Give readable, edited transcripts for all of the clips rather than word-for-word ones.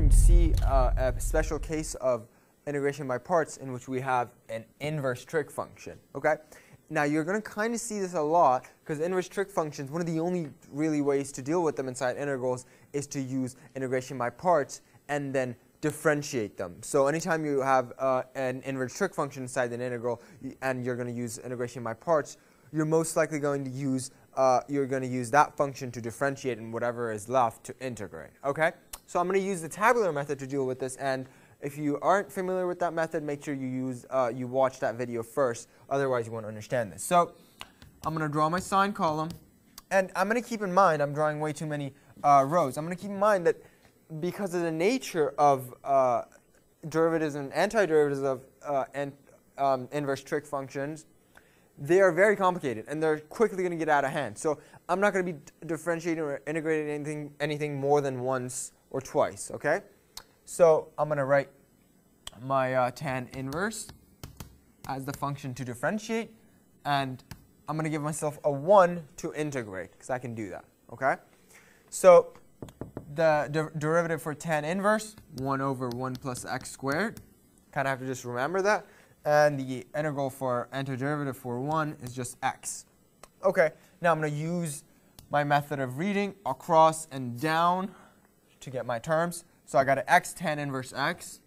going to see a special case of integration by parts in which we have an inverse trig function. Okay? Now you're going to kind of see this a lot because inverse trig functions, one of the only really ways to deal with them inside integrals is to use integration by parts and then differentiate them. So anytime you have an inverse trig function inside an integral and you're going to use integration by parts, you're most likely going to use that function to differentiate and whatever is left to integrate. Okay? So I'm going to use the tabular method to deal with this, and if you aren't familiar with that method, make sure you watch that video first, otherwise you won't understand this. So I'm going to draw my sine column, and I'm going to keep in mind I'm drawing way too many rows. I'm going to keep in mind that because of the nature of derivatives and antiderivatives of inverse trig functions, they are very complicated and they're quickly going to get out of hand. So I'm not going to be differentiating or integrating anything more than once or twice. Okay? So I'm going to write my tan inverse as the function to differentiate, and I'm going to give myself a 1 to integrate because I can do that. Okay? So the derivative for tan inverse, 1 over 1 plus x squared. Kind of have to just remember that. And the integral for antiderivative for 1 is just x. Okay, now I'm going to use my method of reading across and down to get my terms. So I got an x tan inverse x.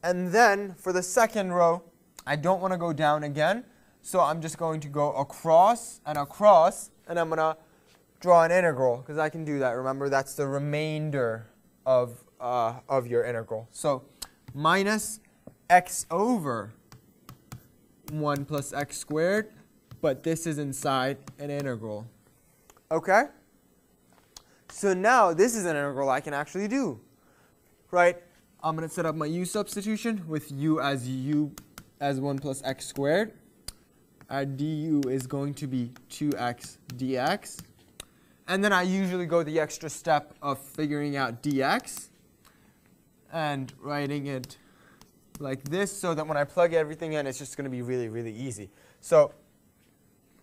And then for the second row, I don't want to go down again. So I'm just going to go across, and I'm going to draw an integral because I can do that. Remember, that's the remainder of your integral. So minus x over 1 plus x squared, but this is inside an integral. Okay? So now this is an integral I can actually do. Right? I'm going to set up my u substitution with u as 1 plus x squared. Our du is going to be 2x dx. And then I usually go the extra step of figuring out dx and writing it like this so that when I plug everything in, it's just going to be really, really easy. So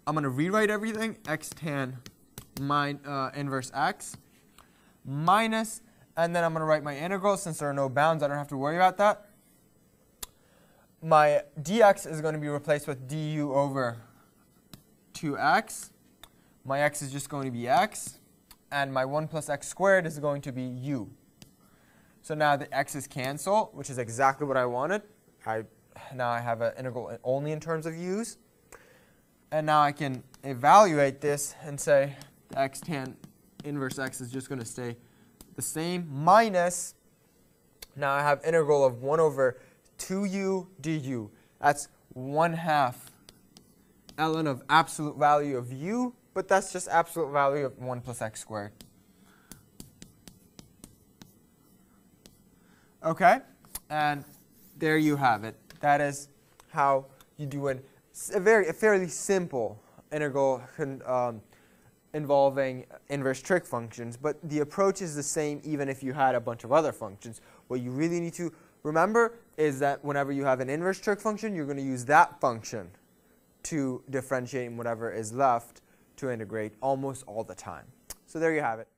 I'm going to rewrite everything, x tan inverse x minus, and then I'm going to write my integral. Since there are no bounds, I don't have to worry about that. My dx is going to be replaced with du over 2x. My x is just going to be x, and my 1 plus x squared is going to be u. So now the x's cancel, which is exactly what I wanted. Now I have an integral only in terms of u's. And now I can evaluate this and say the x tan inverse x is just going to stay the same, minus, now I have integral of 1 over 2u du. That's 1/2 ln of absolute value of u, but that's just absolute value of 1 plus x squared. Okay? And there you have it. That is how you do a fairly simple integral involving inverse trig functions. But the approach is the same even if you had a bunch of other functions. What you really need to remember is that whenever you have an inverse trig function, you're going to use that function to differentiate whatever is left to integrate almost all the time. So there you have it.